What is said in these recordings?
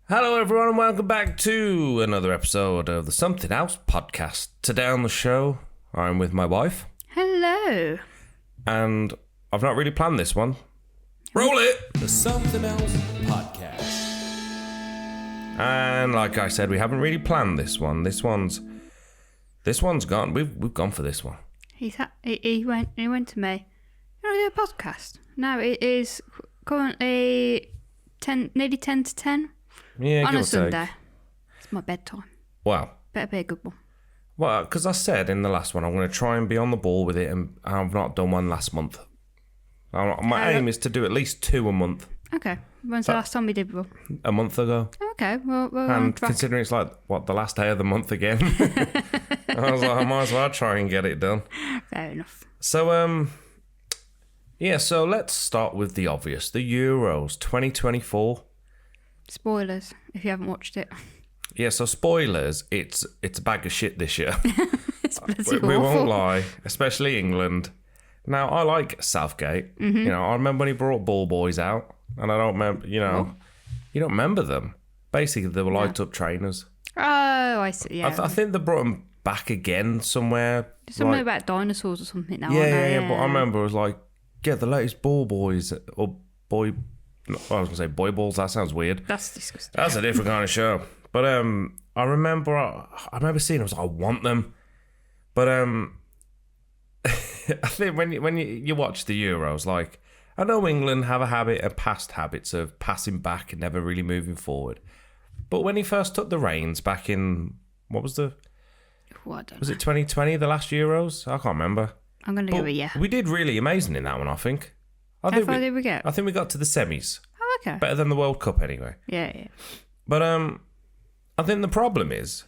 Hello, everyone, and welcome back to another episode of the Something Else podcast. Today on the show, I'm with my wife. Hello. And I've not really planned this one. Roll it! The Something Else Podcast. And like I said, we haven't really planned this one. This one's gone. We've gone for this one. He went to me. You want to do a podcast? No, it is currently nearly 10 to 10 Yeah, on give a or Sunday. take. It's my bedtime. Well, Better be a good one. because I said in the last one, I'm going to try and be on the ball with it, and I've not done one last month. My aim is to do at least 2 a month. Okay. When's the last time we did one? A month ago. Okay, well, we're on And track. considering it's like, the last day of the month again, I was like, I might as well try and get it done. Fair enough. So, so let's start with the obvious. The Euros 2024. Spoilers, if you haven't watched it. Yeah, so spoilers, it's a bag of shit this year. It's bloody we awful. won't lie, especially England. Now, I like Southgate. Mm-hmm. You know, I remember when he brought Ball Boys out, and I don't remember, you don't remember them. Basically, they were light up trainers. Oh, I see, yeah. I think they brought them back again somewhere. Something about dinosaurs or something now. Yeah, but I remember it was like, the latest Ball Boys, or boy, no, I was going to say boy balls, that sounds weird. That's disgusting. That's a different kind of show. But I remember seeing it, I was like, I want them. But I think when you watch the Euros, like, I know England have past habits of passing back and never really moving forward. But when he first took the reins back in, was it 2020, the last Euros? I can't remember. I'm going to give it a yeah. We did really amazing in that one, I think. How far did we get? I think we got to the semis. Oh, okay. Better than the World Cup anyway. Yeah. But I think the problem is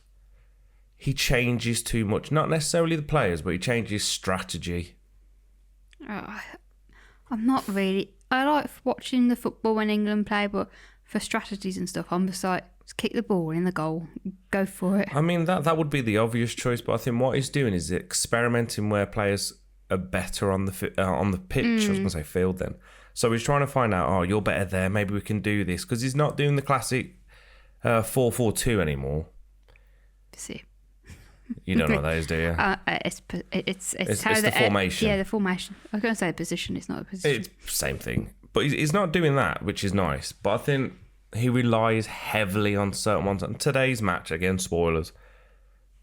he changes too much. Not necessarily the players, but he changes strategy. I'm not really. I like watching the football when England play, but for strategies and stuff, I'm just like, just kick the ball in the goal, go for it. I mean, that would be the obvious choice, but I think what he's doing is experimenting where players are better on the pitch. I was going to say field then. So he's trying to find out, you're better there, maybe we can do this. Because he's not doing the classic 4-4-2 anymore. See. You don't know what that is, do you? It's the formation. Yeah, the formation. I was going to say position. It's not a position. It's same thing. But he's not doing that, which is nice. But I think he relies heavily on certain ones. And today's match, again, spoilers.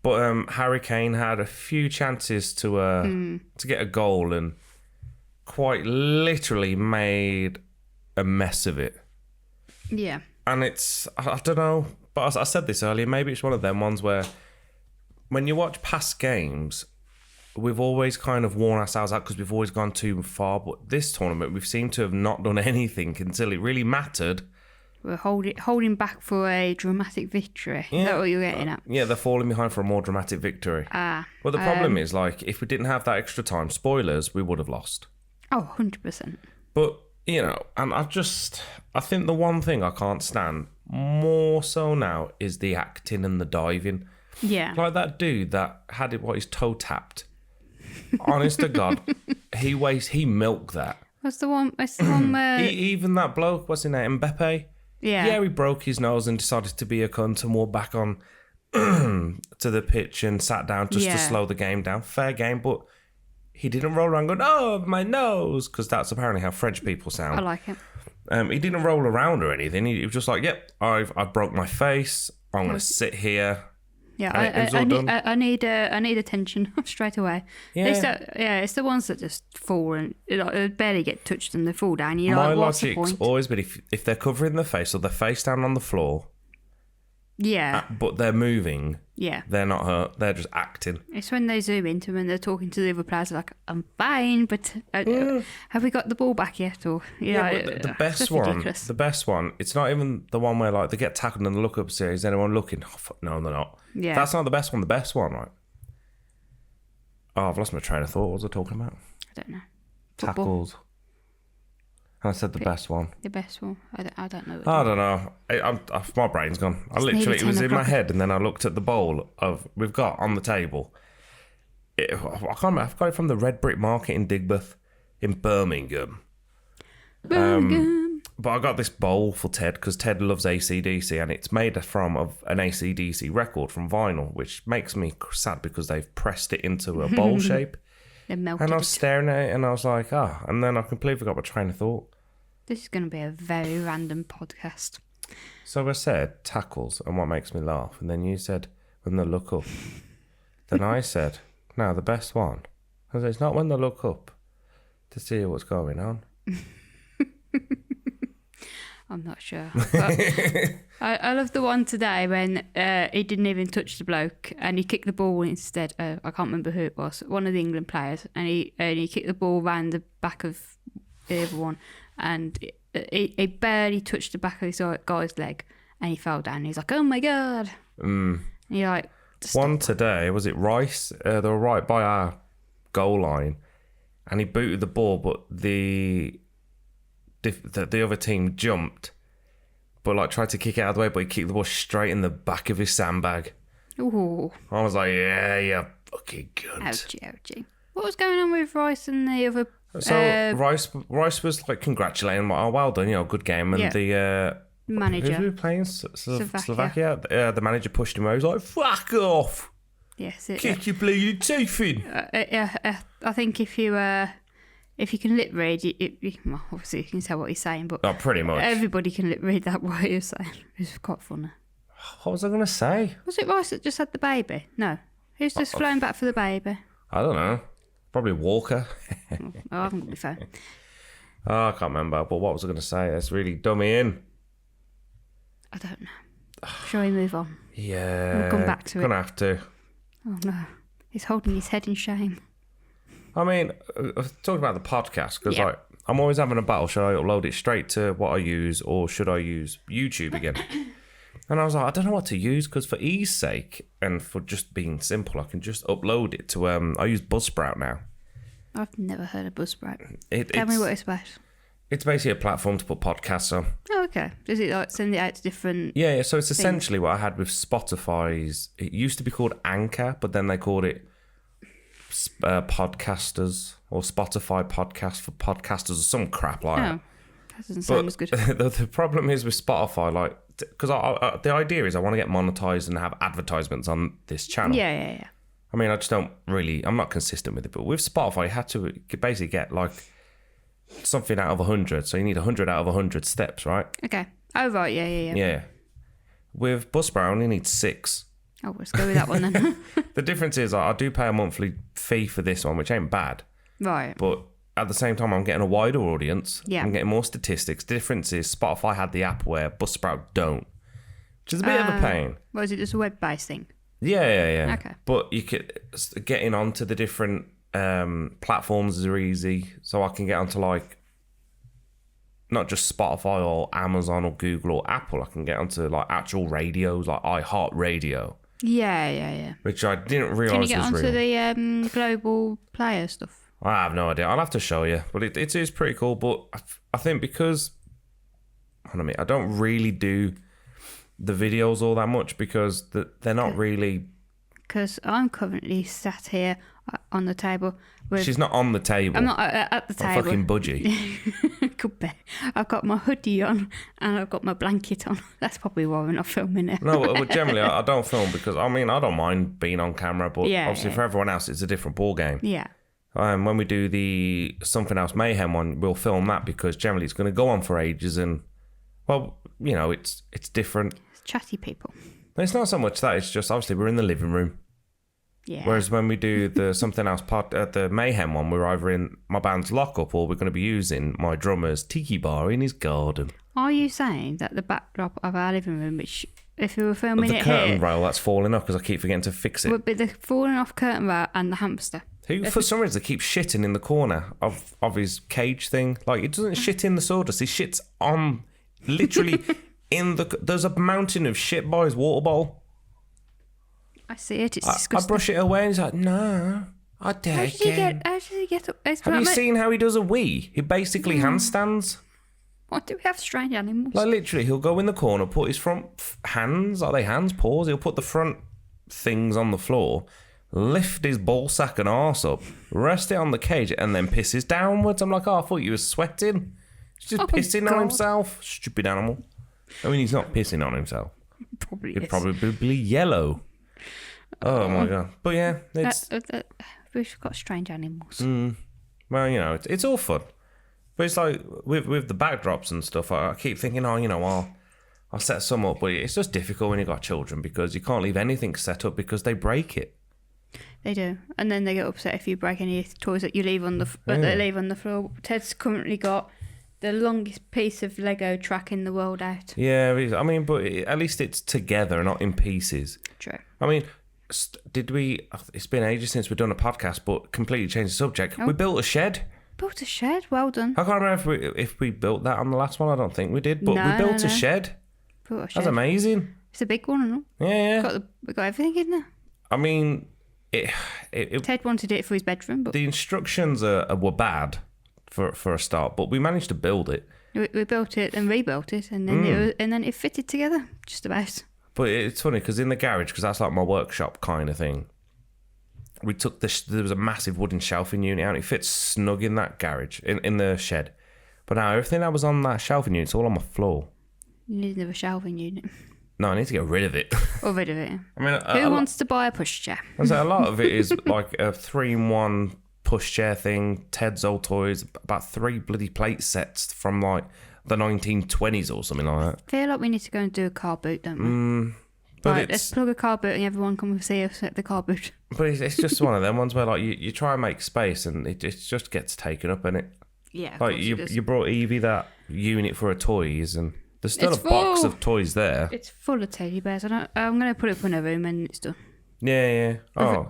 But Harry Kane had a few chances to get a goal and quite literally made a mess of it. Yeah. And I don't know, but I said this earlier, maybe it's one of them ones where when you watch past games, we've always kind of worn ourselves out because we've always gone too far. But this tournament, we've seemed to have not done anything until it really mattered. We're holding back for a dramatic victory. Yeah. Is that what you're getting at? Yeah, they're falling behind for a more dramatic victory. Well, the problem is, like, if we didn't have that extra time, spoilers, we would have lost. Oh, 100%. But, and I think the one thing I can't stand more so now is the acting and the diving. Yeah. Like that dude that had his toe tapped. Honest to God, he milked that. What's the one where... Even that bloke, what's his name, Mbappe? Yeah, he broke his nose and decided to be a cunt and walked back on to the pitch and sat down just to slow the game down. Fair game, but he didn't roll around going, oh, my nose, because that's apparently how French people sound. I like it. He didn't roll around or anything. He was just like, yep, I've broke my face. I'm going to sit here. Yeah, I need attention straight away. Yeah. It's the ones that just fall and barely get touched and they fall down. My what's the logic's point? always been if they're covering their face or their face down on the floor, but they're moving, they're not hurt. They're just acting. It's when they zoom into them and they're talking to the other players like, I'm fine, but have we got the ball back yet? Or but the best one, it's not even the one where like they get tackled and they look up and say, is anyone looking? Oh, fuck, no, they're not. Yeah. That's not the best one. The best one, right? Oh, I've lost my train of thought. What was I talking about? I don't know. Football. Tackles. And I said the best one. The best one. I don't know. I don't know. My brain's gone. It was in my head, and then I looked at the bowl we've got on the table. I've got it from the Red Brick Market in Digbeth, in Birmingham. But I got this bowl for Ted because Ted loves AC/DC, and it's made from an AC/DC record from vinyl, which makes me sad because they've pressed it into a bowl shape. They melted And I was it. staring at it, and I was like, and then I completely forgot my train of thought. This is going to be a very random podcast. So I said tackles and what makes me laugh, and then you said when they look up. Then I said, no, the best one. I said, it's not when they look up to see what's going on. I'm not sure. But I love the one today when he didn't even touch the bloke and he kicked the ball instead. I can't remember who it was. One of the England players, and he kicked the ball round the back of the other one, and he barely touched the back of his guy's leg, and he fell down. He was like, "Oh my god!" And you're like, One today, was it Rice? They were right by our goal line, and he booted the ball, but the other team jumped, but like tried to kick it out of the way, but he kicked the ball straight in the back of his sandbag. "Ooh, I was like, yeah, you fucking cunt. ouchie, ouchie." What was going on with Rice and the other? So Rice was like congratulating him, like, oh, well done, good game. And Yeah. the Manager. who were we playing? Slovakia. Slovakia. The manager pushed him over. He was like, fuck off, Yes, kick your bleeding teeth in. I think if you can lip read, well, obviously you can tell what he's saying, but Oh, pretty much. everybody can lip read that what he was saying. It's quite funny. What was I gonna say? Was it Rice that just had the baby? No, who's just flown back for the baby? I don't know. Probably Walker. Oh, I haven't got my phone. Oh, I can't remember. But what was I gonna say? That's really done me in. I don't know. Shall we move on? Yeah. We'll come back to it. Gonna have to. Oh no, he's holding his head in shame. I mean, talking about the podcast, because Yeah. like I'm always having a battle. Should I upload it straight to what I use, or should I use YouTube again? And I was like, I don't know what to use, because for ease sake and for just being simple, I can just upload it to I use Buzzsprout now. I've never heard of Buzzsprout. Tell Tell me what it's about. It's basically a platform to put podcasts on. Oh, okay. Does it like send it out to different? Yeah, so it's essentially what I had with Spotify's. It used to be called Anchor, but then they called it Podcasters or Spotify Podcast for Podcasters or some crap like that. Oh, that doesn't sound as good. The problem is with Spotify, like, because the idea is I want to get monetized and have advertisements on this channel. Yeah. I mean, I just don't really, I'm not consistent with it. But with Spotify, you had to basically get like something out of 100. So you need 100 out of 100 steps, right? Okay. Oh right. Yeah. Yeah. With Buzzsprout, I only need 6. Oh, let's go with that one then. The difference is I do pay a monthly fee for this one, which ain't bad. Right. But at the same time, I'm getting a wider audience. Yeah. I'm getting more statistics. The difference is Spotify had the app where Buzzsprout don't, which is a bit of a pain. What is it? Just a web-based thing? Yeah. Okay. But you could getting onto the different platforms are easy, so I can get onto like not just Spotify or Amazon or Google or Apple. I can get onto like actual radios like iHeartRadio, Yeah. which I didn't Can realise you get was onto real. the global player stuff? I have no idea. I'll have to show you, but it is pretty cool. But I think because I don't really do the videos all that much because they're not really. Because I'm currently sat here on the table with. She's not on the table. I'm not at the I'm table. fucking budgie. Could be. I've got my hoodie on and I've got my blanket on. That's probably why we're not filming it. No, but generally I don't film because I don't mind being on camera, but Yeah, obviously yeah. for everyone else it's a different ball game. Yeah. When we do the Something Else Mayhem one, we'll film that because generally it's going to go on for ages, and well, it's different. It's chatty people. It's not so much that; it's just obviously we're in the living room. Yeah. Whereas when we do the Something Else the Mayhem one, we're either in my band's lockup or we're going to be using my drummer's tiki bar in his garden. Are you saying that the backdrop of our living room, which if we were filming The it curtain here, rail that's falling off because I keep forgetting to fix it. would be the falling off curtain rail and the hamster? Who, for some reason, keeps shitting in the corner of his cage thing. Like, he doesn't shit in the sawdust. He shits on, literally, there's a mountain of shit by his water bowl. I see it. It's I disgusting. brush it away and he's like, no, I dare How did he again. get? How did he get up? Have you seen how he does a wee? He basically handstands. Why do we have strange animals? Like, literally, he'll go in the corner, put his front hands, are they hands, paws? He'll put the front things on the floor, lift his ball sack and arse up, rest it on the cage, and then pisses downwards. I'm like, oh, I thought you were sweating. He's just Oh, pissing on God. himself. Stupid animal. I mean, he's not pissing on himself. Probably He's is. probably yellow. Oh my god! But yeah, it's We've got strange animals. well, you know, it's all fun. But it's like with the backdrops and stuff. I keep thinking, oh, you know, I'll set some up, but it's just difficult when you got children because you can't leave anything set up because they break it. They do, and then they get upset if you break any toys that you leave on that they leave on the floor. Ted's currently got the longest piece of Lego track in the world out. Yeah, I mean, but at least it's together, not in pieces. True. I mean, did we? It's been ages since we've done a podcast, but completely changed the subject. Oh. We built a shed. Built a shed. Well done. I can't remember if we built that on the last one. I don't think we did, but we built a shed. Built a shed. That's amazing. It's a big one, and all. Yeah. We got everything in there. I mean, Ted wanted it for his bedroom, but the instructions were bad for a start, but we managed to build it. we built it and rebuilt it, and then it fitted together just about. But it's funny because in the garage, because that's like my workshop kind of thing, we took there was a massive wooden shelving unit out. It fits snug in that garage, in the shed. But now everything that was on that shelving unit, it's all on my floor. You need another shelving unit. No, I need to get rid of it. Or rid of it. I mean, Who wants to buy a pushchair? So a lot of it is like a 3-in-1 pushchair thing, Ted's old toys, about 3 bloody plate sets from like the 1920s or something like that. I feel like we need to go and do a car boot, don't we? But Right, let's plug a car boot and everyone come and see us at the car boot. But it's just one of them ones where like you try and make space and it just gets taken up, and it Yeah, of like course it does. you brought Evie that unit for her toys, and there's still It's a box full. of toys there. It's full of teddy bears. I'm going to put it up in a room and it's done. Yeah. Oh,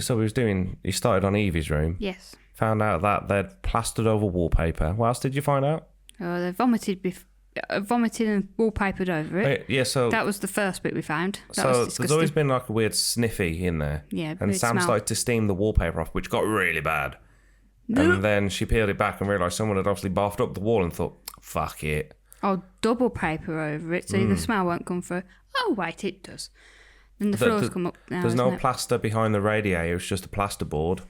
so you started on Evie's room. Yes. Found out that they'd plastered over wallpaper. What else did you find out? Oh, they vomited and wallpapered over it. Yeah, so That was the first bit we found. That so was there's disgusting. always been like a weird sniffy in there. Yeah, and weird Sam smell. started to steam the wallpaper off, which got really bad. And then she peeled it back and realised someone had obviously bathed up the wall and thought, fuck it. I'll double paper over it so the smell won't come through. Oh, wait, it does. And the floors come up now. There's no isn't it? plaster behind the radiator, it's just a plasterboard.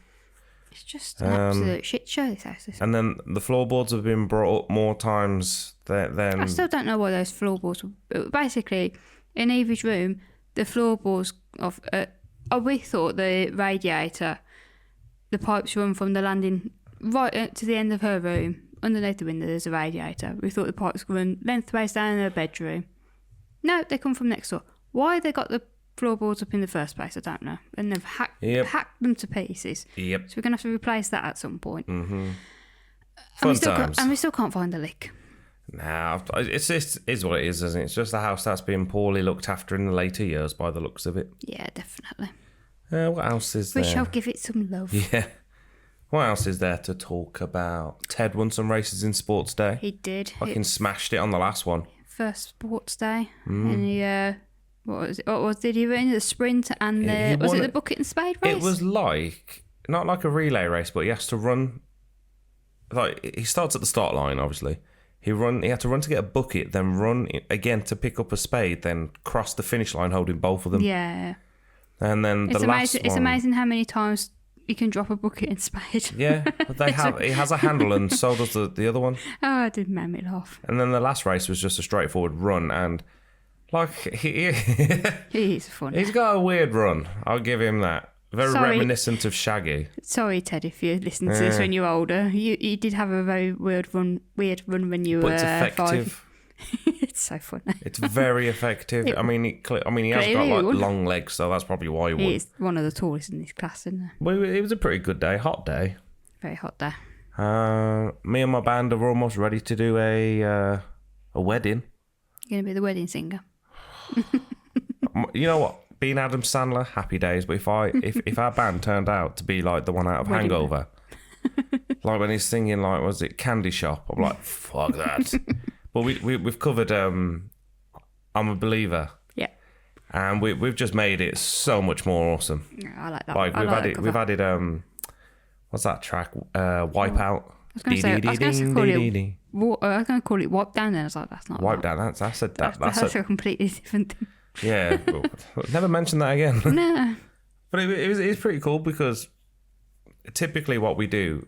It's just an absolute shit show, this house is. And then the floorboards have been brought up more times than I still don't know why those floorboards were. Basically, in Evie's room, the floorboards of. We thought the radiator, the pipes run from the landing right to the end of her room. Underneath the window, there's a radiator. We thought the pipes run lengthways down in her bedroom. No, they come from next door. Why they got the floorboards up in the first place, I don't know. And they've hacked them to pieces. Yep. So we're going to have to replace that at some point. Fun And times. we still can't find the leak. Nah, it's what it is, isn't it? It's just a house that's been poorly looked after in the later years by the looks of it. Yeah, definitely. What else is We there? shall give it some love. Yeah. What else is there to talk about? Ted won some races in Sports Day. He did. Fucking smashed it on the last one. First sports day. And he, did he win the sprint and He was won it the it- bucket and spade race? It was like, not like a relay race, but he has to run. Like, he starts at the start line, obviously. He had to run to get a bucket, then run again to pick up a spade, then cross the finish line holding both of them. Yeah. And then the It's last amazing. one. It's amazing how many times you can drop a bucket and spade. Yeah, but it has a handle, and so does the other one. Oh, it did make me laugh. And then the last race was just a straightforward run, and like He's funny. he's got a weird run. I'll give him that. Very Sorry. reminiscent of Shaggy. Sorry, Ted, if you listen to this when you're older. You did have a very weird run when you But were it's 5. effective. It's so funny. It's very effective. I mean, he has got Clearly like would. long legs, so that's probably why he won. He is one of the tallest in this class, isn't he? But it was a pretty good day, hot day. Very hot there. Me and my band are almost ready to do a wedding. You're going to be the wedding singer. You know what? Being Adam Sandler, happy days. But if our band turned out to be like the one out of Wedding Hangover, like when he's singing like was it Candy Shop? I'm like fuck that. But we've covered I'm a Believer. Yeah. And we've just made it so much more awesome. Yeah, I like that. Like I like that we've cover. added what's that track? Wipeout. I was going to call it. I was going to call it Wipe Down. Then I was like, that's not. Wipe right. down. That's a completely different thing. yeah. Never mention that again. No. But it's pretty cool because typically what we do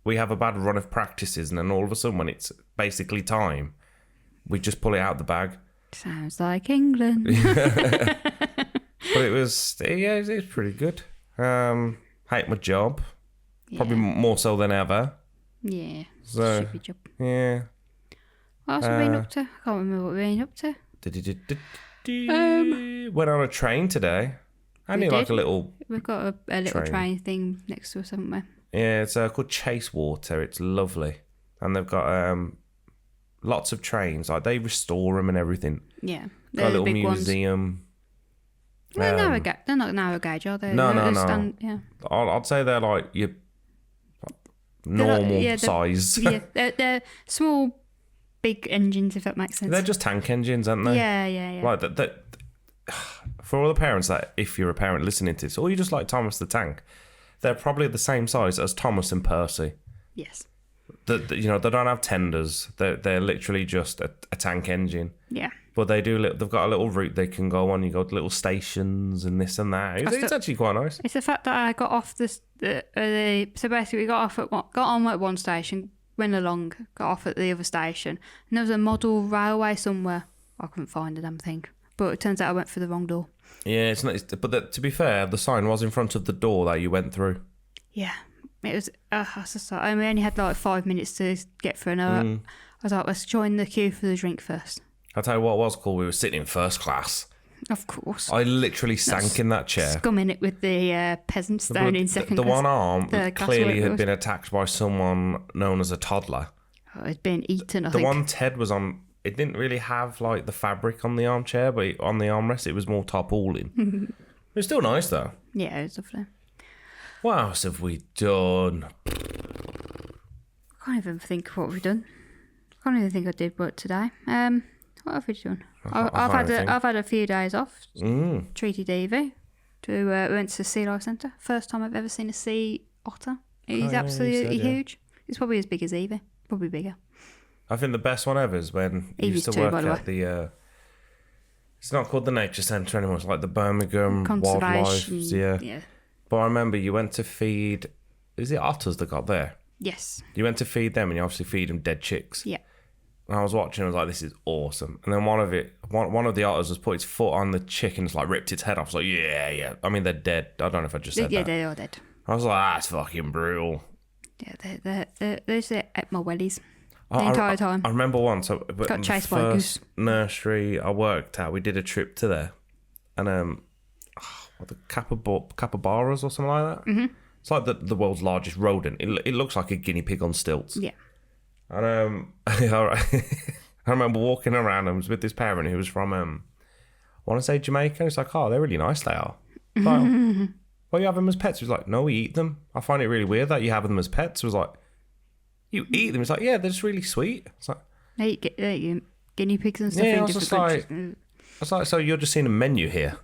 we have a bad run of practices, and then all of a sudden, when it's basically time, we just pull it out the bag. Sounds like England. But it was pretty good. Hate my job, probably more so than ever. Yeah, So, stupid job. yeah. What else have we been up to? I can't remember what we've been up to. Went on a train today. I need like did. a little. We've got a little Train. train thing next to us, haven't we? Yeah, it's called Chase Water. It's lovely, and they've got lots of trains. Like they restore them and everything. Yeah, Got they're a the little big ones. museum. They're not narrow gauge, are they? No, They're no. yeah. I'd say they're like your normal size. Yeah, they're small, big engines, if that makes sense. They're just tank engines, aren't they? Yeah. Like that. For all the parents that, if you're a parent listening to this, or you just like Thomas the Tank, they're probably the same size as Thomas and Percy. Yes. They don't have tenders. They're literally just a tank engine. Yeah. But they've got a little route they can go on. You go to little stations and this and that. It's actually quite nice. It's the fact that I got off so basically we got on at one station, went along, got off at the other station, and there was a model railway somewhere. I couldn't find the damn thing, but it turns out I went through the wrong door. Yeah, it's not. But to be fair, the sign was in front of the door that you went through. Yeah, it was. I only had like 5 minutes to get through, and I was like, let's join the queue for the drink first. I'll tell you what was cool. We were sitting in first class. Of course. I literally sank in that chair. Scumming it with the peasants down in second The class. one arm the class clearly where it had was. been attacked by someone known as a toddler. Oh, it'd been eaten, I The think. one Ted was on, it didn't really have like the fabric on the armchair, but on the armrest it was more tarpaulin. It was still nice though. Yeah, it was lovely. What else have we done? I can't even think what we've done. I can't even think I did what today. What have we done? I can't even think. I've had a few days off. Mm. Treated Evie. We went to the Sea Life Centre. First time I've ever seen a sea otter. He's yeah, you absolutely said, yeah. huge. He's probably as big as Evie. Probably bigger. I think the best one ever is when you Evie's used to too, work by the at the. It's not called the Nature Centre anymore. It's like the Birmingham Wildlife. Conservation. Yeah. But I remember you went to feed. Is it otters that got there? Yes. You went to feed them, and you obviously feed them dead chicks. Yeah. And I was watching. I was like, "This is awesome." And then one of the otters just put its foot on the chick and just like ripped its head off. I was like, "Yeah." I mean, they're dead. I don't know if I just said Yeah, that. they are dead. I was like, "That's fucking brutal." Yeah, they're just at my wellies the entire time. I remember once. Got chased by a goose. Nursery I worked at, we did a trip to there, and the capybaras or something like that. Mm-hmm. It's like the world's largest rodent. It looks like a guinea pig on stilts. Yeah. And I remember walking around and was with this parent who was from I want to say Jamaica. It's like, oh, they're really nice. They are. Like, well, you have them as pets. He was like, no, we eat them. I find it really weird that you have them as pets. It was like, you eat them. It's like, yeah, they're just really sweet. It's like, They eat guinea pigs and stuff Yeah, I in was different just countries. it's like, so you're just seeing a menu here.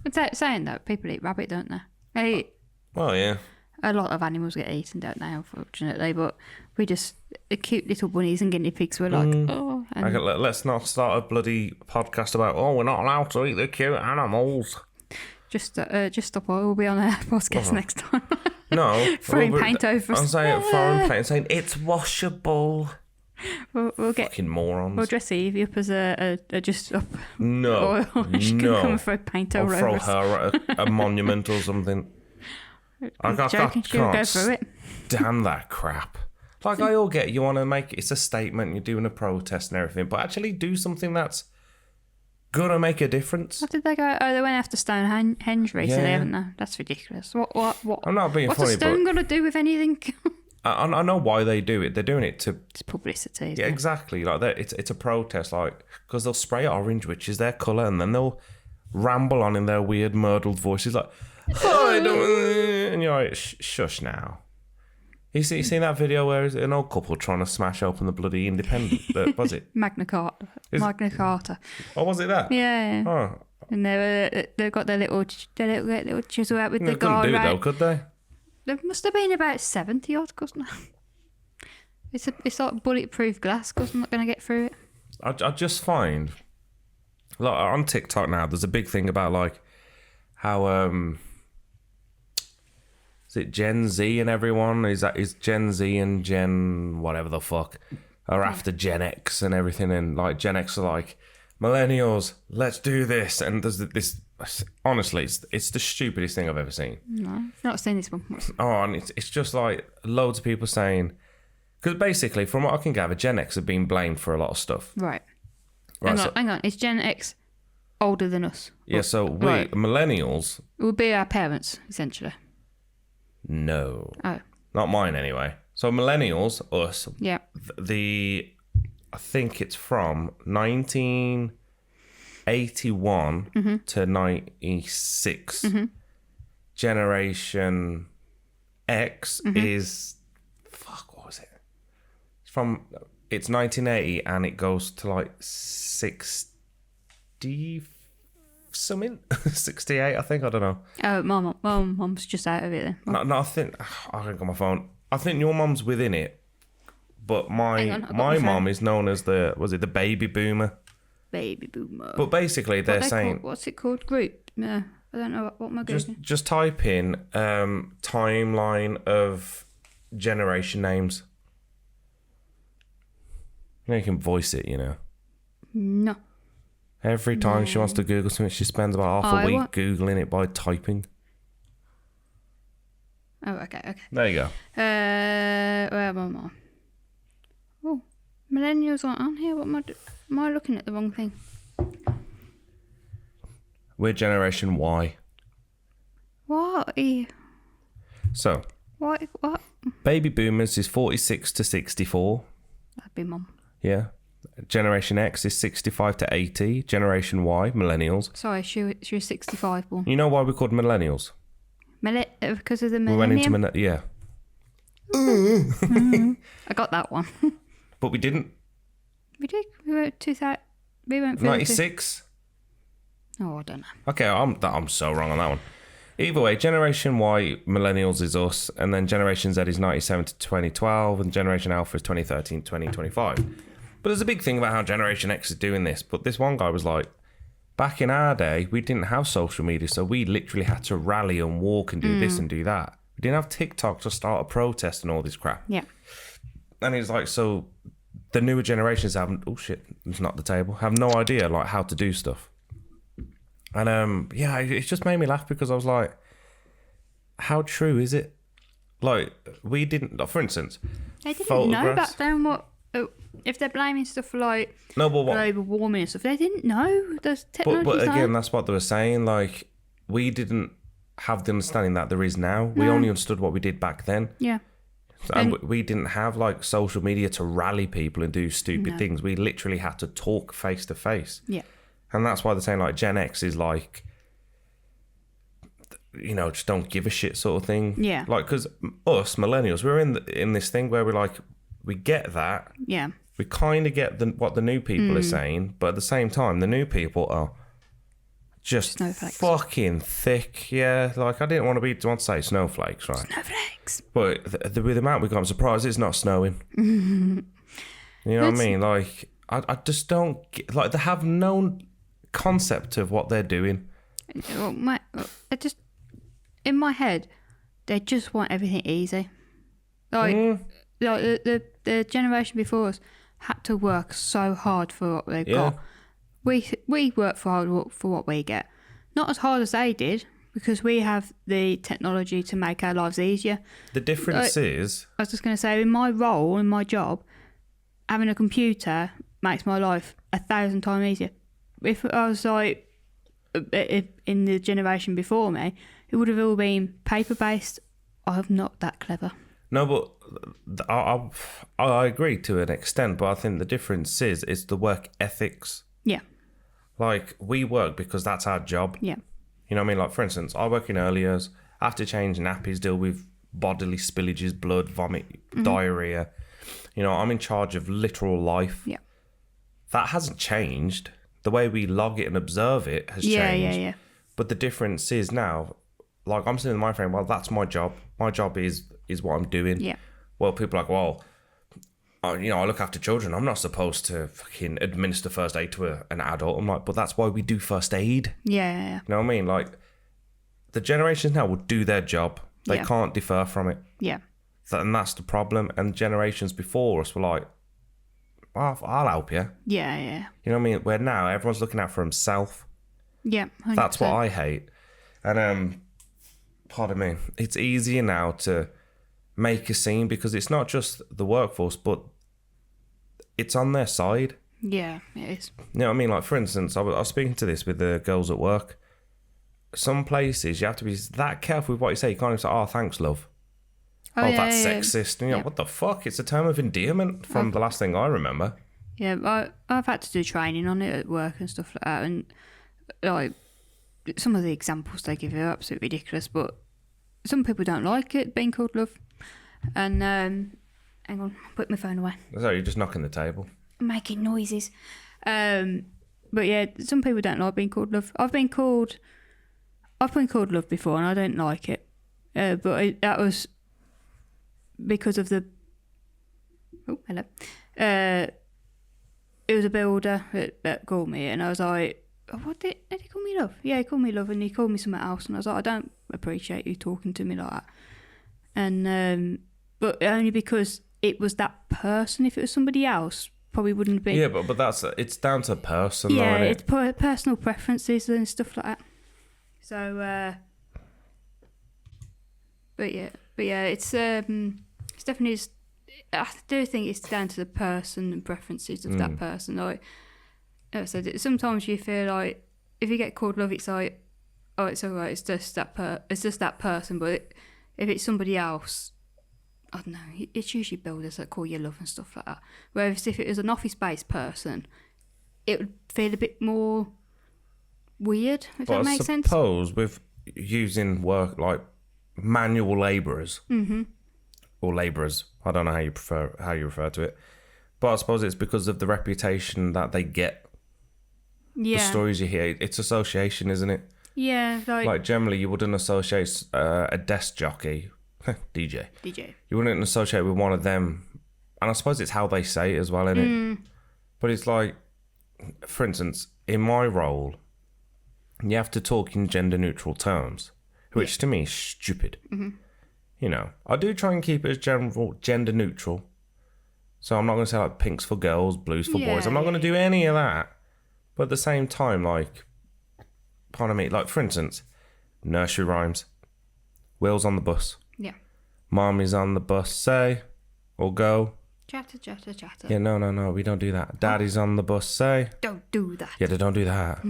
But saying that, people eat rabbit, don't they? They eat, Well, yeah. a lot of animals get eaten, don't they, unfortunately, but we just, the cute little bunnies and guinea pigs were like, oh. And Okay, let's not start a bloody podcast about, we're not allowed to eat the cute animals. just stop, we'll be on a podcast next time. No. Throwing paint over us. I'm saying throwing paint, saying it's washable. We'll get, Fucking morons. we'll dress Evie up as a just up. No. Or she can come and throw paint Or over throw us. her at a monument or something. I'm joking, she'll go through it. Damn that crap. Like, I all get you want to make it's a statement, you're doing a protest and everything, but actually do something that's gonna make a difference. What did they go? Oh, they went after Stonehenge recently, Yeah. haven't they? That's ridiculous. What? I'm not being What's funny, a stone but got to do with anything? I know why they do it. They're doing it to It's publicity. Isn't yeah, it? exactly. Like it's a protest, like because they'll spray it orange, which is their color, and then they'll ramble on in their weird murdered voices, like, "Hi," and you're like, "Shush now." You seen that video where it's an old couple trying to smash open the bloody Independent? Was it? Magna Carta. Magna Carta. Or was it that? Yeah. Oh, And they've got their little chisel out with they the couldn't guard do it though, right. could they? There must have been about 70 odd, couldn't it? It's like bulletproof glass, because I'm not going to get through it. I just find, like, on TikTok now, there's a big thing about like how is it Gen Z and everyone? Is Gen Z and Gen whatever the fuck are after Gen X and everything, and like Gen X are like millennials, let's do this, and there's this. Honestly, it's the stupidest thing I've ever seen. No, I've not seen this one. Oh, and it's just like loads of people saying, because basically, from what I can gather, Gen X have been blamed for a lot of stuff. Right. Right. Hang on. Is Gen X older than us? Yeah. So we Right. millennials. It would be our parents, essentially. No, Oh, not mine anyway. So millennials, us, yeah. I think it's from 1981 to 96. Generation X is what was it? It's 1980 and it goes to like 60 something, 68 I think, I don't know. Oh, my mum's just out of it then. No, I think I haven't got my phone. I think your mum's within it, but Hang on, I've got my my phone. mum is known as the baby boomer. Baby boomer. But basically, they're saying what's it called? Group? No, I don't know what my group is. just type in timeline of generation names. You can voice it, you know. No. Every time she wants to Google something, she spends about half a week Googling it by typing. Oh, okay. There you go. Where am I? Oh, millennials aren't on here. What am I looking at the wrong thing? We're Generation Y. What? So, What? baby boomers is 46 to 64. That'd be mum. Yeah. Generation X is 65 to 80. Generation Y, millennials. Sorry, she was 65 born. You know why we're called millennials? Because of the We went millennium? into yeah. I got that one. But we didn't. We did. We went 2000. We went for 96? Oh, I don't know. Okay, I'm so wrong on that one. Either way, Generation Y, millennials is us, and then Generation Z is 97 to 2012, and Generation Alpha is 2013 to 2025. But there's a big thing about how Generation X is doing this. But this one guy was like, back in our day, we didn't have social media, so we literally had to rally and walk and do this and do that. We didn't have TikTok to start a protest and all this crap. Yeah. And he's like, so the newer generations haven't, oh shit, it's not the table, have no idea like how to do stuff. And yeah, it just made me laugh because I was like, how true is it? Like, we didn't, like, for instance, They didn't know photographs. back then what. If they're blaming stuff for like No, but what? global warming and stuff, they didn't know. There's technology. But again, that's what they were saying. Like, we didn't have the understanding that there is now. We only understood what we did back then. Yeah. And we didn't have like social media to rally people and do stupid things. We literally had to talk face to face. Yeah. And that's why they're saying like Gen X is like, you know, just don't give a shit sort of thing. Yeah. Like, because us millennials, we're in this thing where we're like, we get that. Yeah. We kind of get what the new people are saying, but at the same time, the new people are just Snowflakes. fucking thick. Yeah, like I didn't want to say snowflakes, right? Snowflakes. But with the amount we got, I'm surprised it's not snowing. You know what I mean? Like, I just don't get, like, they have no concept of what they're doing. Well, I just in my head, they just want everything easy. Like, like the generation before us had to work so hard for what they've got. We work hard for what we get. Not as hard as they did, because we have the technology to make our lives easier. The difference is, I was just going to say, in my role, in my job, having a computer makes my life 1,000 times easier. If I was like in the generation before me, it would have all been paper-based. I'm not that clever. no, but I agree to an extent, but I think the difference is it's the work ethics. Yeah, Like, we work because that's our job. yeah, You know what I mean? Like, for instance, I work in early years. I have to change nappies, deal with bodily spillages, blood, vomit, diarrhea. You know, I'm in charge of literal life. yeah. That hasn't changed. The way we log it and observe it has changed. Yeah. But the difference is now, like, I'm sitting in my frame, well, that's my job. My job is what I'm doing. Yeah. Well, people are like, well, you know, I look after children. I'm not supposed to fucking administer first aid to an adult. I'm like, but that's why we do first aid. Yeah. You know what I mean? Like, the generations now will do their job. They Yeah. can't defer from it. Yeah. And that's the problem. And generations before us were like, I'll help you. Yeah, yeah. You know what I mean? Where now everyone's looking out for himself. Yeah, 100%. That's what I hate. And pardon me, it's easier now to make a scene because it's not just the workforce, but it's on their side. Yeah, it is. You know what I mean? Like, for instance, I was speaking to this with the girls at work. Some places you have to be that careful with what you say. You can't even say, "Oh, thanks, love." Oh, yeah, that's yeah, sexist. And you're yeah. like, what the fuck? It's a term of endearment from the last thing I remember. Yeah, I've had to do training on it at work and stuff like that, and like some of the examples they give are absolutely ridiculous. But some people don't like it being called love. And hang on, put my phone away. So you're just knocking the table. I'm making noises. But yeah, some people don't like being called love. I've been called love before, and I don't like it. That was because of the. Oh, hello. It was a builder that called me, and I was like, oh, "What did he call me love?" Yeah, he called me love, and he called me something else, and I was like, "I don't appreciate you talking to me like that." And but only because it was that person. If it was somebody else, probably wouldn't be. Yeah, but it's down to person, Yeah, though, it's innit? personal preferences and stuff like that. So, but yeah, it's definitely. I do think it's down to the person and preferences of that person. Like I said, sometimes you feel like if you get called love, it's like, oh, it's alright. It's just that person. But if it's somebody else, I don't know. It's usually builders that call you love and stuff like that. Whereas if it was an office-based person, it would feel a bit more weird. If that makes sense. I suppose with using work like manual labourers or labourers, I don't know how you refer to it, but I suppose it's because of the reputation that they get. Yeah. The stories you hear, it's association, isn't it? Yeah, Like generally, you wouldn't associate a desk jockey, DJ. You wouldn't associate with one of them, and I suppose it's how they say it as well, isn't it? But it's like, for instance, in my role, you have to talk in gender neutral terms, which to me is stupid. You know, I do try and keep it as gender neutral. So I'm not going to say like pinks for girls, blues for boys. I'm not going to do any of that. But at the same time, like, pardon me, like for instance, nursery rhymes. Will's on the bus. Yeah. Mom is on the bus, say, or go. Chatter, chatter, chatter. Yeah, no, we don't do that. Daddy's on the bus, say. Don't do that. Yeah, they don't do that.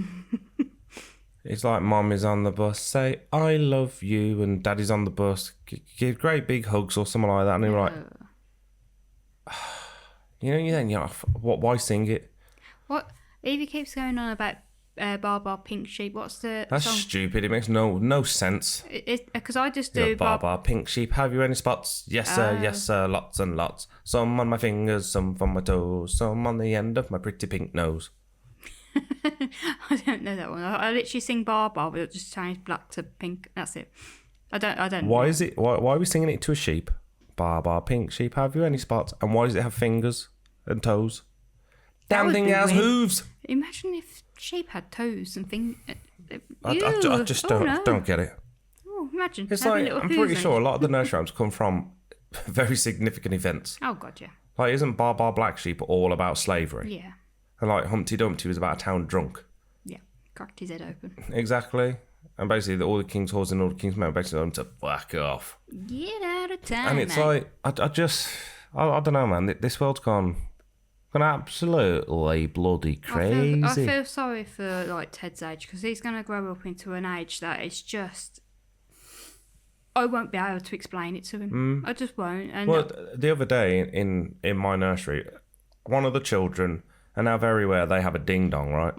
It's like mom is on the bus, say, I love you, and daddy's on the bus, give great big hugs or something like that. And you're like, you know, why sing it? What? Evie keeps going on about Bar Pink Sheep. What's the That's song? stupid. It makes no sense. Because I just Yeah, do Bar, pink sheep, have you any spots? Yes, sir, lots and lots. Some on my fingers, some from my toes, some on the end of my pretty pink nose. I don't know that one. I literally sing Bar, but it just change black to pink. That's it. I don't. Why is it? Why are we singing it to a sheep? Bar, pink sheep, have you any spots? And why does it have fingers and toes? Damn would thing be has weird. hooves. Imagine if sheep had toes and things. I just don't get it. Oh, imagine. It's having like, little I'm hooves pretty on sure a it. lot of the nursery rhymes come from very significant events. Oh god, yeah. Like, isn't Bar Black Sheep all about slavery? Yeah. And like Humpty Dumpty was about a town drunk. Yeah. Cracked his head open. Exactly. And basically, all the king's horses and all the king's men basically told him to fuck off. Get out of town. And it's mate. like, I don't know, man. This world's gone absolutely bloody crazy. I feel sorry for like Ted's age because he's going to grow up into an age that it's just. I won't be able to explain it to him. I just won't. And Well, the other day in my nursery, one of the children, and now very rare, they have a ding dong, right?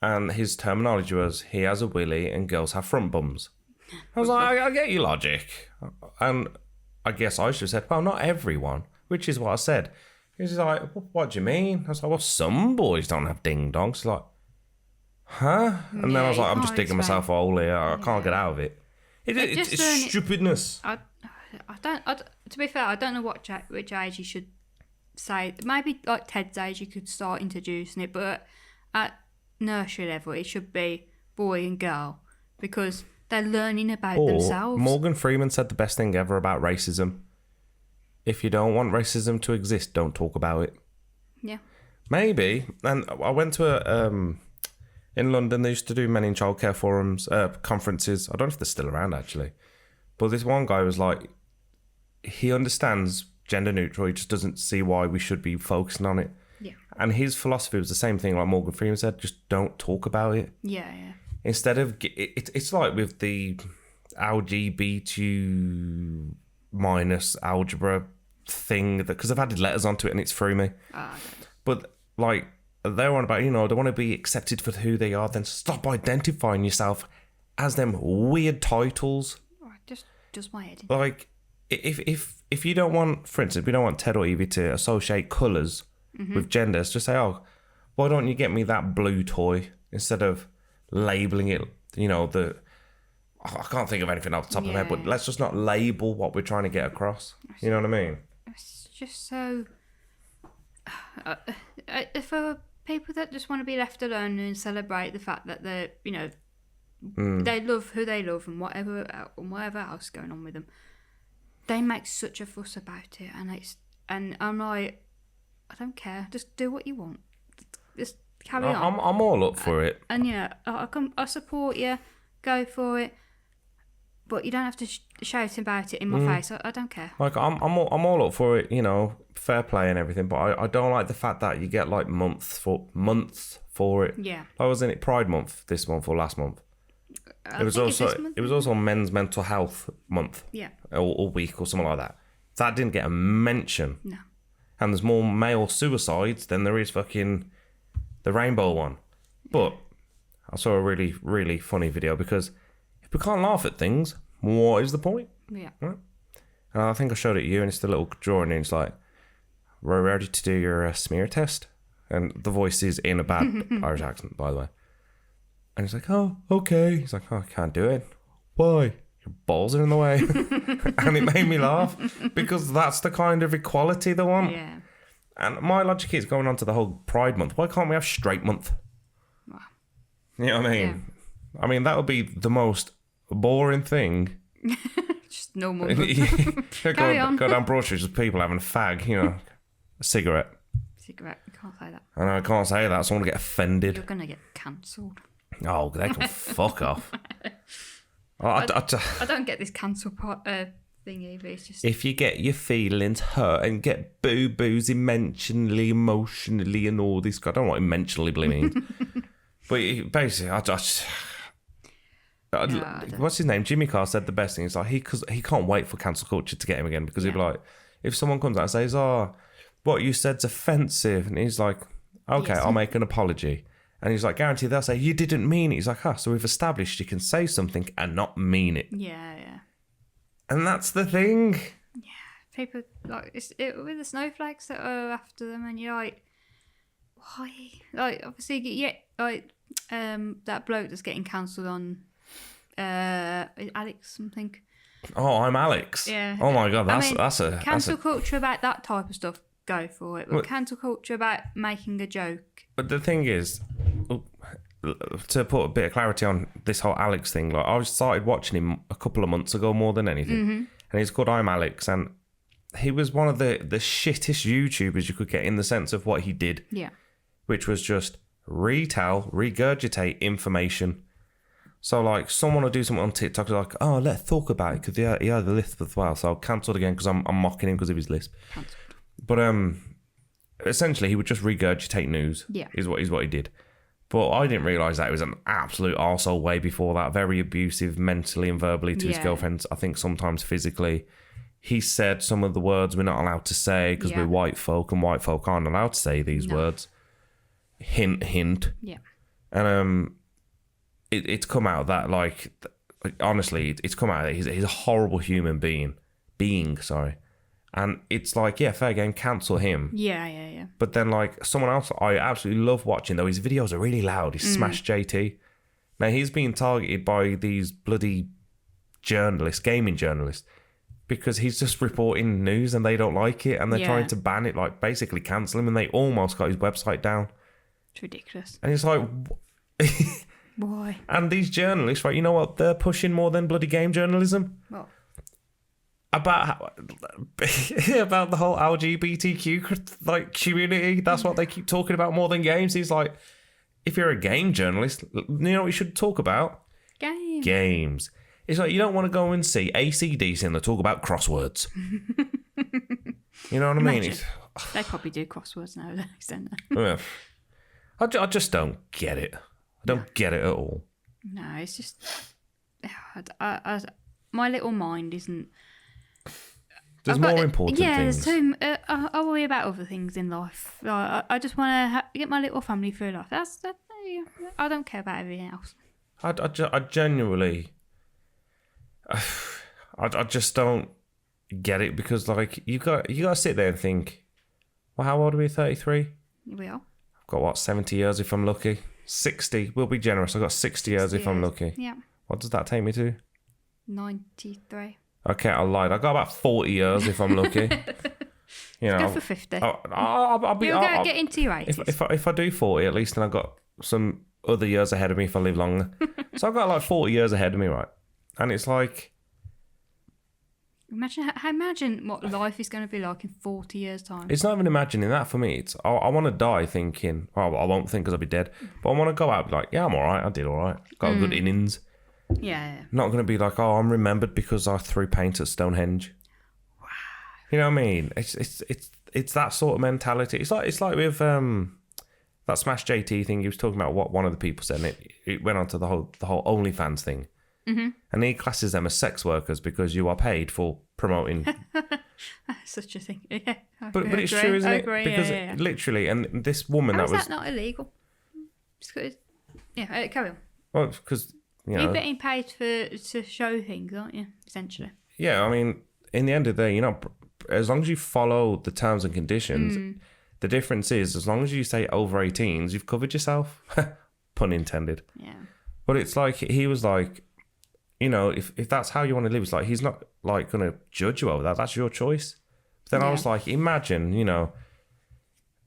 And his terminology was, he has a willy and girls have front bums. I was like, I get your logic. And I guess I should have said, well, not everyone, which is what I said. He's like, what do you mean? I was like, well, some boys don't have ding dongs. He's like, huh? And then I was you like, I'm can't just digging myself a hole here. I can't get out of it. It's just stupidness. I don't. To be fair, I don't know which age you should say. Maybe like Ted's age, you could start introducing it, but at nursery level, it should be boy and girl because They're learning about Or themselves. Morgan Freeman said the best thing ever about racism. If you don't want racism to exist, don't talk about it. Yeah. Maybe. And I went to in London, they used to do men in childcare forums, conferences. I don't know if they're still around, actually. But this one guy was like, he understands gender neutral. He just doesn't see why we should be focusing on it. Yeah. And his philosophy was the same thing like Morgan Freeman said, just don't talk about it. Yeah, yeah. Instead of, it's like with the LGBT minus algebra thing, because I've added letters onto it and it's through me. Oh, But like, they're on about, they want to be accepted for who they are, then stop identifying yourself as them weird titles. just my head. Like, if you don't want, for instance, we don't want Ted or Evie to associate colours with genders, just say, oh, why don't you get me that blue toy instead of labelling it, I can't think of anything off the top of my head, but let's just not label what we're trying to get across. You know what I mean? It's just so... for people that just want to be left alone and celebrate the fact that they're, they love who they love and whatever else going on with them, they make such a fuss about it, and I'm like, I don't care. Just do what you want. Just carry on. I'm all up for it. And I support you. Go for it. But you don't have to shout about it in my face. I don't care. Like I'm all up for it, fair play and everything. But I don't like the fact that you get like months for it. Yeah. I was in it Pride Month this month or last month. It was also Men's Mental Health Month. Yeah. Or week or something like that. That didn't get a mention. No. And there's more male suicides than there is fucking the rainbow one. But I saw a really, really funny video because if we can't laugh at things, what is the point? Yeah. Right? And I think I showed it to you, and it's the little drawing, and it's like, we're ready to do your smear test. And the voice is in a bad Irish accent, by the way. And he's like, oh, okay. He's like, oh, I can't do it. Why? Your balls are in the way. And it made me laugh because that's the kind of equality they want. Yeah. And my logic is going on to the whole Pride Month. Why can't we have Straight Month? Wow. You know what I mean? Yeah. I mean, that would be the most boring thing. Just normal. Carry on. Go down Broad Street, just people having a fag, a cigarette. Cigarette. You can't say that. I know, I can't say that. Someone will get offended. You're going to get cancelled. Oh, they can fuck off. I don't get this cancel thing either. It's just... If you get your feelings hurt and get boo-boos emotionally, and all this, I don't know what emotionally means. But basically, what's his name? Jimmy Carr said the best thing. It's like he can't wait for cancel culture to get him again because he'd be like, if someone comes out and says, "Oh, what you said's offensive," and he's like, "Okay, I'll make an apology," and he's like, "Guarantee they'll say you didn't mean it." He's like, so we've established you can say something and not mean it." Yeah. And that's the thing. Yeah, people like with the snowflakes that are after them, and you're like, why? Like, obviously, that bloke that's getting cancelled on, Alex something. Oh, I'm Alex. Yeah. Oh my god, that's a cancel culture about that type of stuff. Go for it. But cancel culture about making a joke. But the thing is, to put a bit of clarity on this whole Alex thing, like I started watching him a couple of months ago more than anything, and he's called I'm Alex, and he was one of the shittest YouTubers you could get in the sense of what he did. Yeah. Which was just regurgitate information. So like someone will do something on TikTok like, oh, let's talk about it because he had the lisp as well, so I'll cancel it again because I'm mocking him because of his lisp. Cancelled. But essentially he would just regurgitate news. Yeah. Is what he did. But I didn't realise that he was an absolute arsehole way before that. Very abusive mentally and verbally to his girlfriends. I think sometimes physically. He said some of the words we're not allowed to say because we're white folk and white folk aren't allowed to say these words. Hint, hint. Yeah. And it's come out that like honestly, it's come out that he's a horrible human being. And it's like, yeah, fair game, cancel him. Yeah. But then like someone else I absolutely love watching though, his videos are really loud. He's Smash JT. Now he's being targeted by these bloody journalists, gaming journalists, because he's just reporting news and they don't like it and they're trying to ban it, like basically cancel him, and they almost got his website down. It's ridiculous. And it's like, Why? And these journalists, right? You know what? They're pushing more than bloody game journalism. What? About about the whole LGBTQ community. That's what they keep talking about more than games. He's like, if you're a game journalist, you know what you should talk about? Game. Games. It's like you don't want to go and see AC/DC and they talk about crosswords. You know what I mean? Imagine. They probably do crosswords nowadays, don't they? Yeah. I just don't get it. I don't get it at all. No, it's just my little mind isn't. There's more important things. There's I worry about other things in life. Like, I just want to get my little family through life. I don't care about everything else. I genuinely, I just don't get it because like you got to sit there and think, well, how old are we? 33. We are. I've got what 70 years if I'm lucky. 60. We'll be generous. I've got 60 years if I'm lucky. Yeah. What does that take me to? 93. Okay, I lied. I got about 40 years if I'm lucky. You know, Go for 50. I'll be. You'll get into your 80s. If I do 40, at least then I've got some other years ahead of me if I live longer. So I've got like 40 years ahead of me, right? And it's like, Imagine what life is going to be like in 40 years' time. it's not even imagining that for me. It's I want to die thinking, well, I won't think because I'll be dead. But I want to go out and be like, yeah, I'm all right. I did all right. Got a good innings. Yeah. Not going to be like, oh, I'm remembered because I threw paint at Stonehenge. Wow. You know what I mean? It's that sort of mentality. It's like with that Smash JT thing. He was talking about what one of the people said, and it went on to the whole OnlyFans thing. Mm-hmm. And he classes them as sex workers because you are paid for promoting. Such a thing. Yeah. But it's true, isn't it? Agree. Because yeah. literally, and this woman How that is was that not illegal? Yeah, carry on. well, because You're getting paid to show things, aren't you? Essentially. Yeah, I mean, in the end of the day, as long as you follow the terms and conditions, the difference is as long as you say over 18s, you've covered yourself. Pun intended. Yeah. But it's like, he was like, if that's how you want to live, it's like, he's not like going to judge you over that. That's your choice. But then I was like, imagine,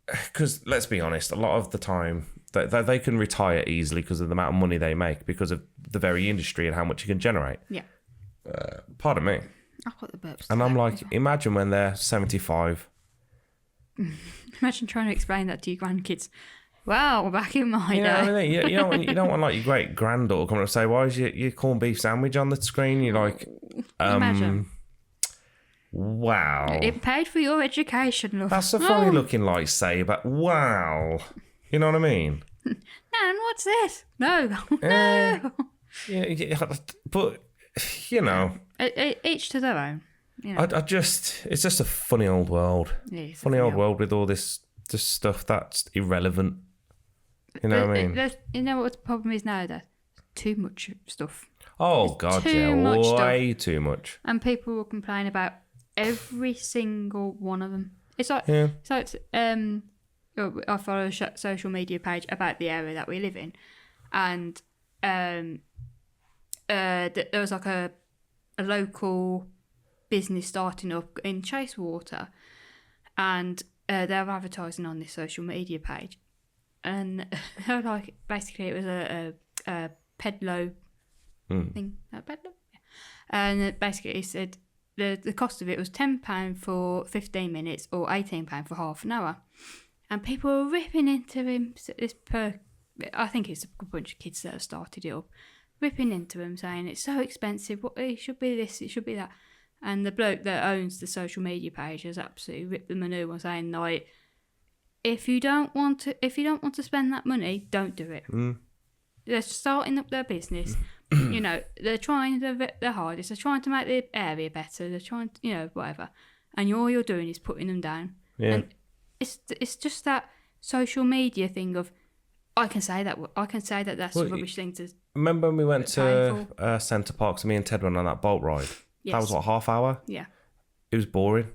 because let's be honest, a lot of the time, they can retire easily because of the amount of money they make because of the very industry and how much you can generate. Yeah. Pardon me. I've got the burps. And I'm like, imagine when they're 75. Imagine trying to explain that to your grandkids. Well, back in my You know day. what I mean? You don't want like your great granddaughter coming up and say, "Why is your corned beef sandwich on the screen?" You're like, Imagine. wow. It paid for your education, love. That's a funny looking lightsaber. Wow. You know what I mean? Nan, what's this? No. Yeah, but Each to their own. it's just a funny old world. Yeah, it's a Funny old world with all this stuff that's irrelevant. You know what I mean? You know what the problem is nowadays? Too much stuff. Oh God, too much way too much. And people will complain about every single one of them. It's like, Yeah. so it's I follow a social media page about the area that we live in, and there was like a local business starting up in Chasewater, and they're advertising on this social media page, and they were like, basically it was a pedlo thing, a pedlo, yeah. And basically it said the cost of it was £10 for 15 minutes or £18 for half an hour, and people were ripping into him. I think it's a bunch of kids that have started it up, ripping into him, saying it's so expensive. What it should be this, it should be that. And the bloke that owns the social media page has absolutely ripped them a new one, saying like, if you don't want to spend that money, don't do it. They're starting up their business. They're trying their hardest. They're trying to make the area better. They're trying to, whatever. And all you're doing is putting them down. Yeah. And it's just that social media thing of, I can say that that's a rubbish thing to. Remember when we went to Centre Park, so me and Ted went on that boat ride? Yes. That was what, half hour? Yeah. It was boring.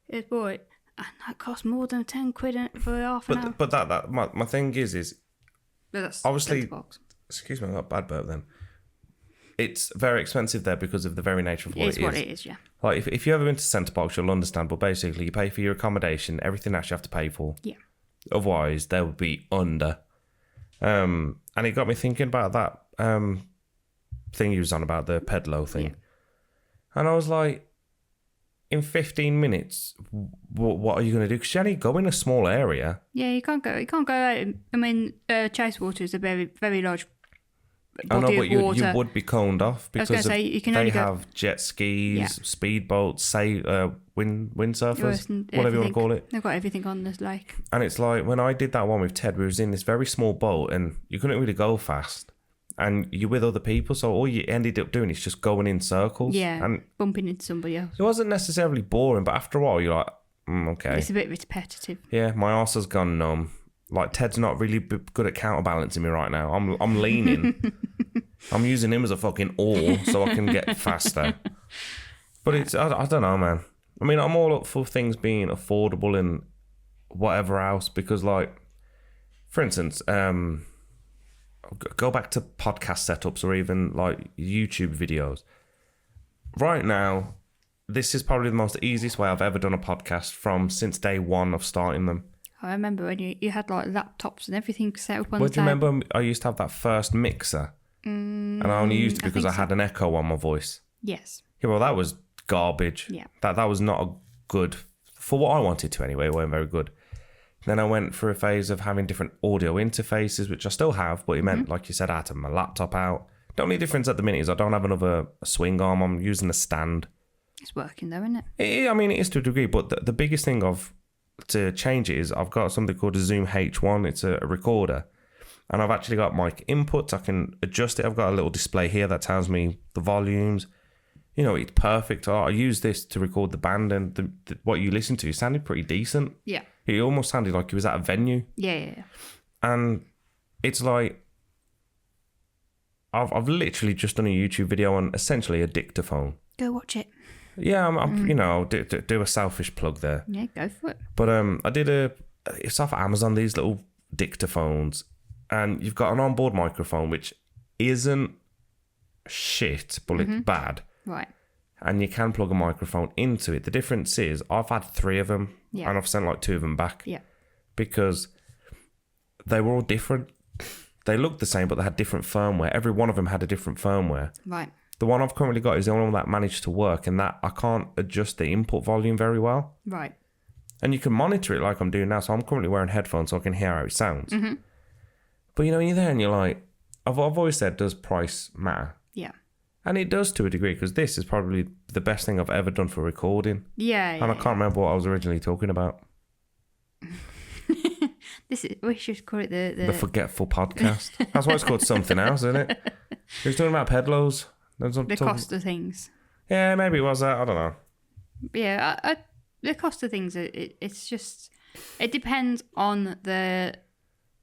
It's boring. And that cost more than £10 for half an hour. But that my thing is But that's obviously- Centre Parks. excuse me, I got a bad burp then. It's very expensive there because of the very nature of what It's what it is, yeah. Like if you ever been to Centre Parks, you'll understand. But basically, you pay for your accommodation, everything else you have to pay for. Yeah. Otherwise, they would be under. And it got me thinking about that thing you was on about, the Pedalo thing. Yeah. And I was like, in 15 minutes, what are you going to do? Because you only go in a small area. Yeah, you can't go out. I mean, Chasewater is a very, very large I know, body but of you water. would be coned off I was because gonna say, you can they only go- have jet skis, Yeah. speedboats, windsurfers, Yours and whatever you want everything. to call it. They've got everything on this lake. And it's like when I did that one with Ted, we was in this very small boat and you couldn't really go fast. And you're with other people, so all you ended up doing is just going in circles. Yeah, And bumping into somebody else. it wasn't necessarily boring, but after a while you're like, okay. It's a bit repetitive. Yeah, my arse has gone numb. Like Ted's not really good at counterbalancing me right now. I'm leaning. I'm using him as a fucking oar so I can get faster. But it's I don't know, man. I mean, I'm all up for things being affordable and whatever else because, like, for instance, go back to podcast setups or even like YouTube videos. Right now, this is probably the most easiest way I've ever done a podcast since day one of starting them. I remember when you had like laptops and everything set up on But the do you table. remember I used to have that first mixer? And I only used it because I had an echo on my voice. Yes. Yeah, well, that was garbage. Yeah. That was not a good, for what I wanted to anyway, it weren't very good. Then I went through a phase of having different audio interfaces, which I still have, but it meant, like you said, I had to have my laptop out. The only difference at the minute is I don't have another swing arm. I'm using a stand. It's working though, isn't it? I mean, it is to a degree, but the biggest thing to change it is I've got something called a Zoom H1. It's a recorder. And I've actually got mic inputs. I can adjust it. I've got a little display here that tells me the volumes. You know, it's perfect. I use this to record the band, and what you listen to sounded pretty decent. Yeah. It almost sounded like it was at a venue. Yeah. And it's like, I've literally just done a YouTube video on essentially a dictaphone. Go watch it. Yeah, I'm you know, do a selfish plug there. Yeah, go for it. But I did it's off Amazon, these little dictaphones, and you've got an onboard microphone which isn't shit, but it's bad. Right. And you can plug a microphone into it. The difference is I've had 3 of them, Yeah. and I've sent like 2 of them back. Yeah. Because they were all different. They looked the same, but they had different firmware. Every one of them had a different firmware. Right. The one I've currently got is the only one that managed to work, and that I can't adjust the input volume very well. Right. And you can monitor it like I'm doing now. So I'm currently wearing headphones so I can hear how it sounds. Mm-hmm. But you know, you're there and you're like, I've always said, does price matter? Yeah. And it does to a degree, because this is probably the best thing I've ever done for recording. Yeah. And I can't remember what I was originally talking about. We should call it The Forgetful Podcast. That's why it's called something else, isn't it? He was talking about pedlos. the cost of things. Yeah, maybe it was that. I don't know. Yeah, the cost of things. It's just it depends on the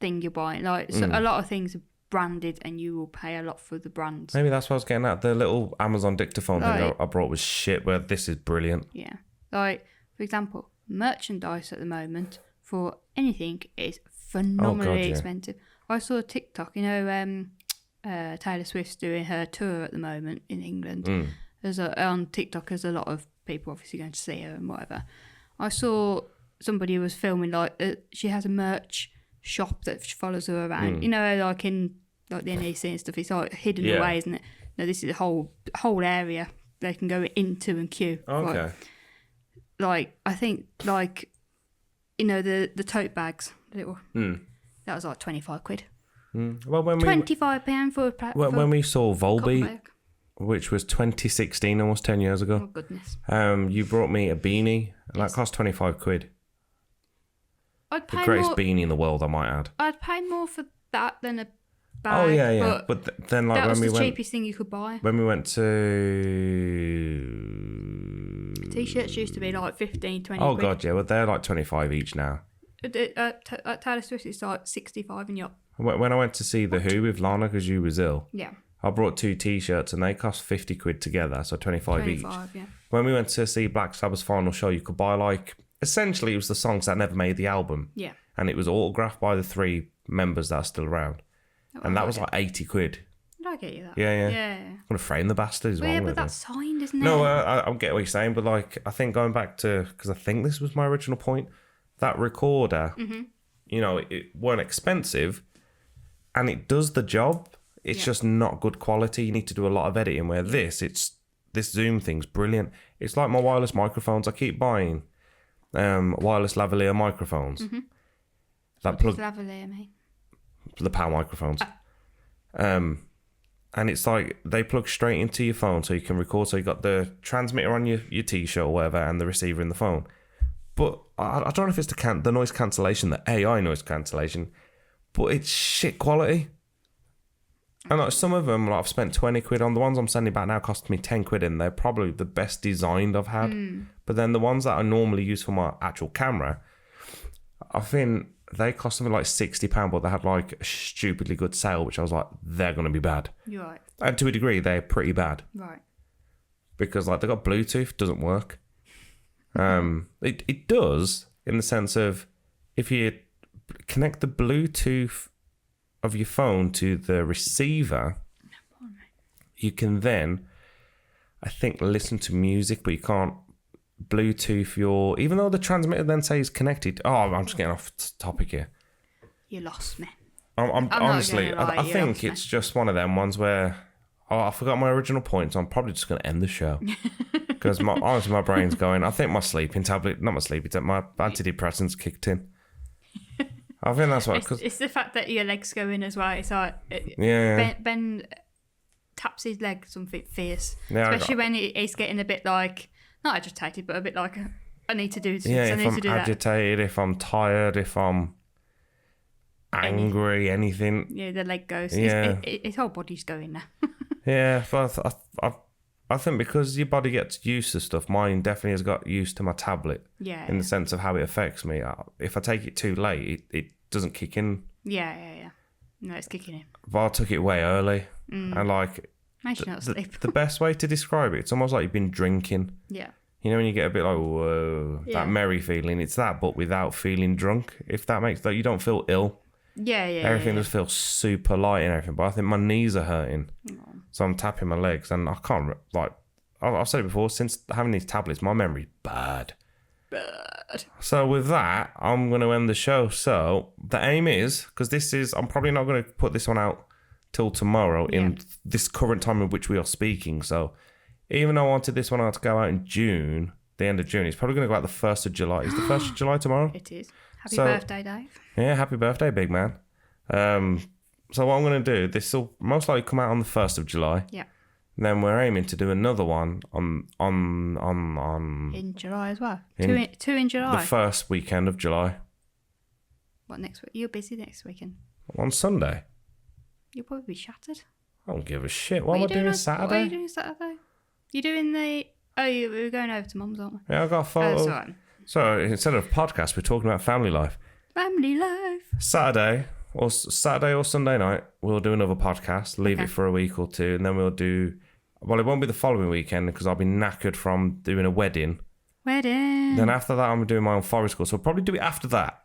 thing you're buying. Like so a lot of things are branded, and you will pay a lot for the brands. Maybe that's what I was getting at. The little Amazon dictaphone thing Right. I brought was shit, where this is brilliant. Yeah, like for example, merchandise at the moment for anything is phenomenally yeah. expensive. I saw a TikTok. You know, Taylor Swift's doing her tour at the moment in England. On TikTok, there's a lot of people obviously going to see her and whatever. I saw somebody who was filming like she has a merch shop that follows her around. You know, like in like the NEC and stuff. It's like hidden Yeah. away, isn't it? No, this is a whole area they can go into and queue. Okay. Like I think like you know the tote bags, the little. That was like £25. Well, when we £25 for a when we saw cotton Volby, bag. which was 2016, almost 10 years Oh ago, goodness! you brought me a beanie, and that cost £25. I'd The pay greatest more. beanie in the world, I might add. I'd pay more for that than a bag. Oh yeah. But But then, like that was when the we went, cheapest thing you could buy. when we went to, T-shirts used to be like 15, 20 oh quid. god, yeah, well they're like 25 each now. At Taylor Swift, it's like 65 and you're... When I went to see The Who with Lana because you was ill, Yeah, I brought 2 t-shirts and they cost £50 together, so 25 each. 25, yeah. When we went to see Black Sabbath's final show, you could buy like, essentially it was the songs that never made the album, Yeah. and it was autographed by the 3 members that are still around, and that was like £80. I get you that. Yeah. Yeah. I'm gonna frame the bastard as Well, well. yeah, but with that's signed, isn't it? no, I get what you're saying, but like I think going back to, because I think this was my original point, that recorder, Mm-hmm. you know, it weren't expensive, and it does the job. It's Yeah. just not good quality. You need to do a lot of editing. Where this Zoom thing's brilliant. It's like my wireless microphones. I keep buying wireless lavalier microphones. Mm-hmm. That plug Lavalier, mate. the power microphones. And it's like they plug straight into your phone so you can record. So you got the transmitter on your t-shirt or whatever and the receiver in the phone. But I don't know if it's the noise cancellation, the AI noise cancellation, but it's shit quality. And like some of them, like I've spent 20 quid on. The ones I'm sending back now cost me 10 quid and they're probably the best designed I've had. But then the ones that I normally use for my actual camera, I think they cost something like £60, but they had like a stupidly good sale, which I was like, they're going to be bad. You're right. And to a degree, they're pretty bad Right. because like they got Bluetooth, doesn't work. It does in the sense of if you connect the Bluetooth of your phone to the receiver, you can then, I think, listen to music, but you can't Bluetooth your, even though the transmitter then says connected. Oh, I'm just getting off topic here. You lost me. I'm not honestly, gonna lie, I you think lost me. it's just one of them ones where I forgot my original point, so I'm probably just going to end the show because honestly, my brain's going. I think my sleeping tablet, not my sleeping tablet, my antidepressants kicked in. I think that's what. It's the fact that your legs go in as well. It's like Yeah. Ben taps his leg something fierce, Yeah, especially when he's getting a bit like not agitated, but a bit like I need to do this. Yeah, I if need I'm to do that. agitated, if I'm tired, if I'm angry, anything. Yeah, the leg goes. Yeah. His whole body's going now. Yeah, but I think because your body gets used to stuff, mine definitely has got used to my tablet Yeah. in the sense of how it affects me. If I take it too late, it doesn't kick in. Yeah. No, it's kicking in. But I took it way early. And like, Makes you not sleep. the best way to describe it, it's almost like you've been drinking. Yeah. You know, when you get a bit like, whoa, Yeah. that merry feeling, it's that, but without feeling drunk. If that makes, like, you don't feel ill. Yeah. Everything just feels super light and everything. But I think my knees are hurting. So I'm tapping my legs and I can't, like, I've said it before, since having these tablets, my memory's bad. So with that, I'm going to end the show. So the aim is, because I'm probably not going to put this one out till tomorrow in this current time in which we are speaking. So even though I wanted this one out to go out in June, the end of June, it's probably going to go out the 1st of July. Is the 1st of July tomorrow? It is. Happy So- birthday, Dave. Yeah, happy birthday, big man. So what I'm going to do, this will most likely come out on the 1st of July. Yeah. Then we're aiming to do another one on In July as well. In Two in the July. first weekend of July. What next week? You're busy next weekend. On Sunday. You'll probably be shattered. I don't give a shit. What am I doing What are you Saturday? doing Saturday? You're doing the. Oh, we're going over to Mum's, aren't we? Yeah, I got a Oh, photo. that's all right. So instead of podcast, we're talking about family life. Family life. Saturday or Sunday night, we'll do another podcast. Leave Okay. it for a week or two, and then we'll do. Well, it won't be the following weekend because I'll be knackered from doing a wedding. Wedding. Then after that, I'm doing my own forest school, so we'll probably do it after that.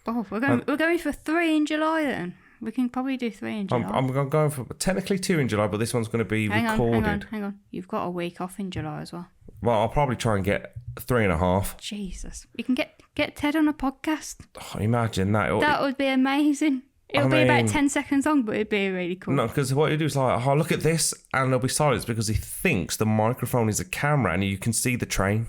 Oh, we're going for 3 in July then. We can probably do 3 in July. I'm going for technically 2 in July, but this one's going to be recorded. Hang on. You've got a week off in July as well. Well, I'll probably try and get 3.5. Jesus. You can get Ted on a podcast. Oh, imagine that. That would be amazing. It'll be mean- about 10 seconds long, but it'd be really cool. No, because what you do is like, oh, look at this, and there'll be silence because he thinks the microphone is a camera and you can see the train.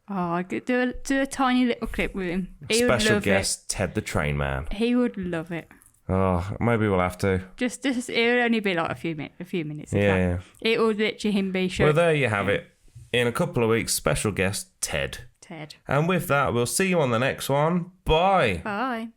Oh, I could do a tiny little clip with him. He would Special love guest, Ted the Train Man. it. He would love it. Oh, maybe we'll have to. Just it would only be like a few minutes. if Yeah, that. It would literally him be Well, showing there you have it. In a couple of weeks, special guest, Ted. Ted. And with that, we'll see you on the next one. Bye. Bye.